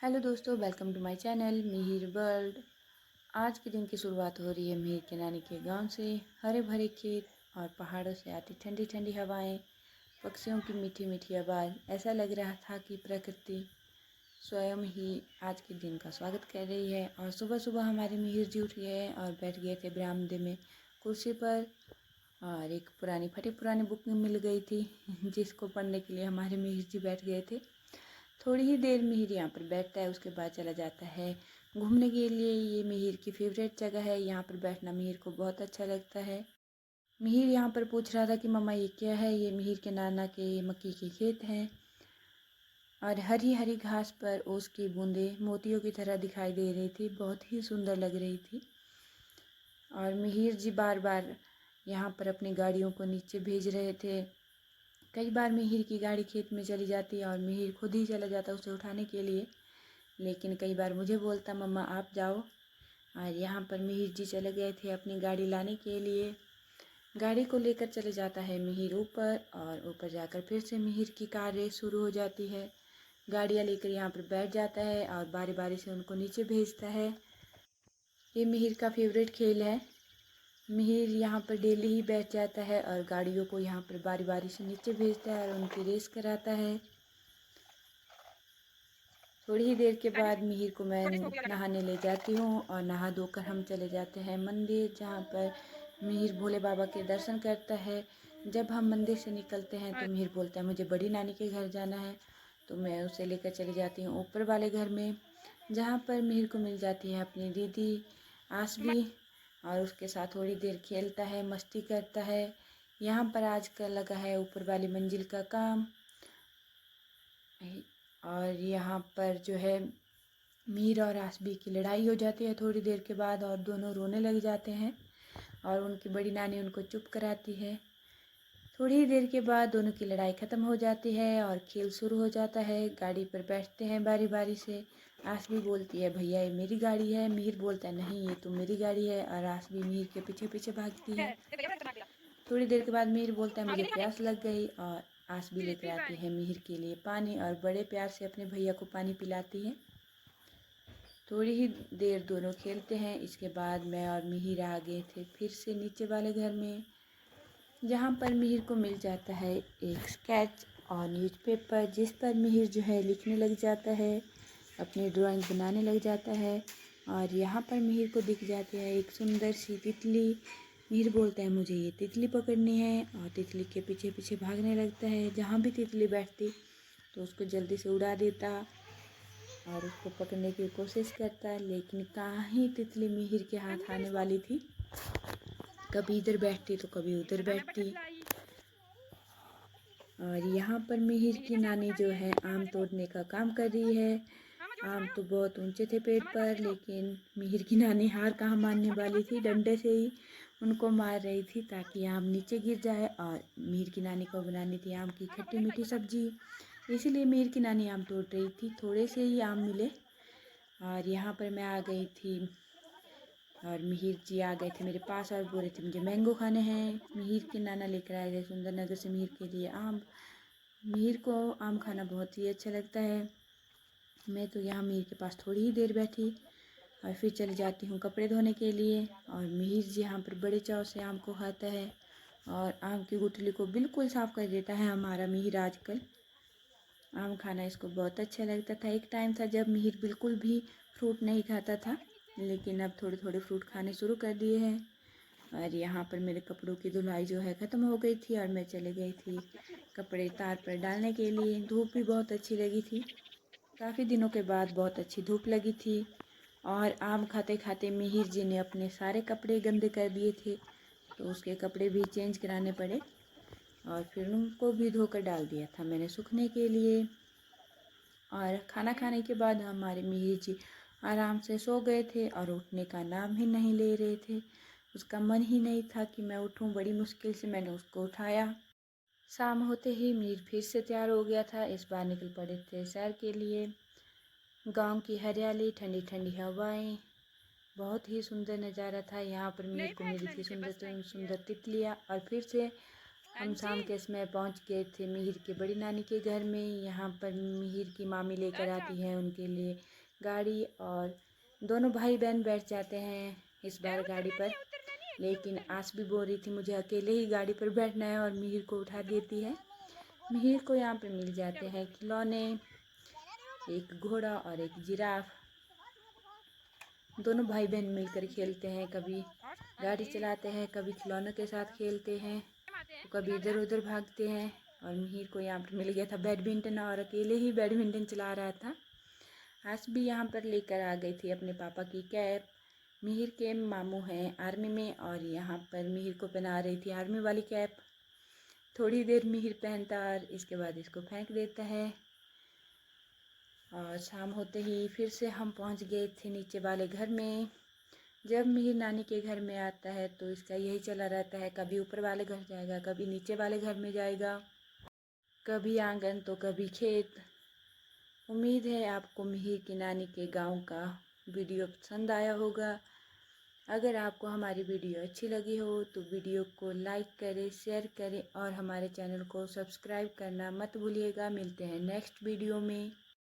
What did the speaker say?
Hello दोस्तों, welcome to my channel Mihir World. आज के दिन की शुरुआत हो रही है मिहिर के नानी के गांव से। हरे भरे खेत और पहाड़ों से आती ठंडी ठंडी हवाएं, पक्षियों की मीठी मीठी आवाज़। ऐसा लग रहा था कि प्रकृति स्वयं ही आज के दिन का स्वागत कर रही है। और सुबह सुबह हमारे मिहिर जी उठ गए और बैठ गए थे बरामदे में कुर्सी पर। और एक पुरानी फटी पुरानी बुक मिल गई थी जिसको पढ़ने के लिए हमारे मिहिर जी बैठ गए थे। थोड़ी ही देर मिहिर यहाँ पर बैठता है, उसके बाद चला जाता है घूमने के लिए। ये मिहिर की फेवरेट जगह है, यहाँ पर बैठना मिहिर को बहुत अच्छा लगता है। मिहिर यहाँ पर पूछ रहा था कि मम्मा ये क्या है। ये मिहिर के नाना के मक्की के खेत हैं और हरी हरी घास पर ओस की बूंदें मोतियों की तरह दिखाई दे रही थी, बहुत ही सुंदर लग रही थी। और मिहिर जी बार बार यहाँ पर अपनी गाड़ियों को नीचे भेज रहे थे। कई बार मिहिर की गाड़ी खेत में चली जाती और मिहिर खुद ही चला जाता उसे उठाने के लिए, लेकिन कई बार मुझे बोलता मम्मा आप जाओ। और यहाँ पर मिहिर जी चले गए थे अपनी गाड़ी लाने के लिए। गाड़ी को लेकर चले जाता है मिहिर ऊपर, और ऊपर जाकर फिर से मिहिर की कार रेस शुरू हो जाती है। गाड़ियाँ लेकर यहाँ पर बैठ जाता है और बारी बारी से उनको नीचे भेजता है। ये मिहिर का फेवरेट खेल है। मिहिर यहाँ पर डेली ही बैठ जाता है और गाड़ियों को यहाँ पर बारी बारी से नीचे भेजता है और उनकी रेस कराता है। थोड़ी ही देर के बाद मिहिर को मैं नहाने ले जाती हूँ और नहा धोकर हम चले जाते हैं मंदिर, जहाँ पर मिहिर भोले बाबा के दर्शन करता है। जब हम मंदिर से निकलते हैं तो मिहिर बोलता है मुझे बड़ी नानी के घर जाना है, तो मैं उसे लेकर चली जाती हूँ ऊपर वाले घर में, जहाँ पर मिहिर को मिल जाती है अपनी दीदी आसबी। और उसके साथ थोड़ी देर खेलता है, मस्ती करता है। यहाँ पर आजकल लगा है ऊपर वाली मंजिल का काम। और यहाँ पर जो है मीर और आसबी की लड़ाई हो जाती है थोड़ी देर के बाद, और दोनों रोने लग जाते हैं और उनकी बड़ी नानी उनको चुप कराती है। थोड़ी ही देर के बाद दोनों की लड़ाई ख़त्म हो जाती है और खेल शुरू हो जाता है। गाड़ी पर बैठते हैं बारी बारी से। आसबी बोलती है भैया ये मेरी गाड़ी है। मिहिर बोलता है नहीं ये तो मेरी गाड़ी है, और आसबी मिहिर के पीछे पीछे भागती है। थोड़ी देर के बाद मिहिर बोलता है मुझे प्यास लग गई, और आसबी लेकर आती है मिहिर के लिए पानी और बड़े प्यार से अपने भैया को पानी पिलाती है। थोड़ी ही देर दोनों खेलते हैं। इसके बाद मैं और मिहिर आ गए थे फिर से नीचे वाले घर में, जहाँ पर मिहिर को मिल जाता है एक स्केच और न्यूज़पेपर, जिस पर मिहिर जो है लिखने लग जाता है, अपनी ड्राइंग बनाने लग जाता है। और यहाँ पर मिहिर को दिख जाती है एक सुंदर सी तितली। मिहिर बोलता है मुझे ये तितली पकड़नी है, और तितली के पीछे पीछे भागने लगता है। जहाँ भी तितली बैठती तो उसको जल्दी से उड़ा देता और उसको पकड़ने की कोशिश करता, लेकिन कहाँ ही तितली मिहिर के हाथ आने वाली थी। कभी इधर बैठती तो कभी उधर बैठती। और यहाँ पर मिहिर की नानी जो है आम तोड़ने का काम कर रही है। आम तो बहुत ऊंचे थे पेड़ पर, लेकिन मिहिर की नानी हार कहाँ मानने वाली थी, डंडे से ही उनको मार रही थी ताकि आम नीचे गिर जाए। और मिहिर की नानी को बनानी थी आम की खट्टी मीठी सब्जी, इसीलिए मिहिर की नानी आम तोड़ रही थी। थोड़े से ही आम मिले और यहाँ पर मैं आ गई थी और मिहिर जी आ गए थे मेरे पास और बोल रहे थे मुझे मैंगो खाने हैं। मिहिर के नाना लेकर आए थे सुंदरनगर से मिहिर के लिए आम। मिहिर को आम खाना बहुत ही अच्छा लगता है। मैं तो यहाँ मिहिर के पास थोड़ी ही देर बैठी और फिर चली जाती हूँ कपड़े धोने के लिए। और मिहिर जी यहाँ पर बड़े चाव से आम को खाता है और आम की गुठली को बिल्कुल साफ़ कर देता है हमारा मिहिर। आजकल आम खाना इसको बहुत अच्छा लगता था। एक टाइम था जब मिहिर बिल्कुल भी फ्रूट नहीं खाता था, लेकिन अब थोड़े थोड़े फ्रूट खाने शुरू कर दिए हैं। और यहाँ पर मेरे कपड़ों की धुलाई जो है ख़त्म हो गई थी और मैं चले गई थी कपड़े तार पर डालने के लिए। धूप भी बहुत अच्छी लगी थी, काफ़ी दिनों के बाद बहुत अच्छी धूप लगी थी। और आम खाते खाते मिहिर जी ने अपने सारे कपड़े गंदे कर दिए थे, तो उसके कपड़े भी चेंज कराने पड़े और फिर उनको भी धोकर डाल दिया था मैंने सूखने के लिए। और खाना खाने के बाद हमारे मिहिर जी आराम से सो गए थे और उठने का नाम ही नहीं ले रहे थे। उसका मन ही नहीं था कि मैं उठूं। बड़ी मुश्किल से मैंने उसको उठाया। शाम होते ही मिहिर फिर से तैयार हो गया था। इस बार निकल पड़े थे सैर के लिए। गांव की हरियाली, ठंडी ठंडी हवाएं, बहुत ही सुंदर नज़ारा था। यहाँ पर मिहिर को मिली थी सुंदर सुंदर तितलियाँ और फिर से हम शाम के समय पहुंच गए थे मिहिर के बड़ी नानी के घर में। यहाँ पर मिहिर की मामी लेकर आती है उनके लिए गाड़ी और दोनों भाई बहन बैठ जाते हैं इस बार गाड़ी पर। लेकिन आस भी बोल रही थी मुझे अकेले ही गाड़ी पर बैठना है और मिहिर को उठा देती है। मिहिर को यहाँ पे मिल जाते हैं खिलौने, एक घोड़ा और एक जिराफ। दोनों भाई बहन मिलकर खेलते हैं, कभी गाड़ी चलाते हैं, कभी खिलौनों के साथ खेलते हैं, तो कभी इधर उधर भागते हैं। और मिहिर को यहाँ पर मिल गया था बैडमिंटन और अकेले ही बैडमिंटन चला रहा था। आज भी यहाँ पर लेकर आ गई थी अपने पापा की कैप। मिहिर के मामू हैं आर्मी में और यहाँ पर मिहिर को पहना रही थी आर्मी वाली कैप। थोड़ी देर मिहिर पहनता और इसके बाद इसको फेंक देता है। और शाम होते ही फिर से हम पहुँच गए थे नीचे वाले घर में। जब मिहिर नानी के घर में आता है तो इसका यही चला रहता है, कभी ऊपर वाले घर जाएगा, कभी नीचे वाले घर में जाएगा, कभी आंगन तो कभी खेत। उम्मीद है आपको मिहिर की नानी के गांव का वीडियो पसंद आया होगा। अगर आपको हमारी वीडियो अच्छी लगी हो तो वीडियो को लाइक करें, शेयर करें और हमारे चैनल को सब्सक्राइब करना मत भूलिएगा। मिलते हैं नेक्स्ट वीडियो में।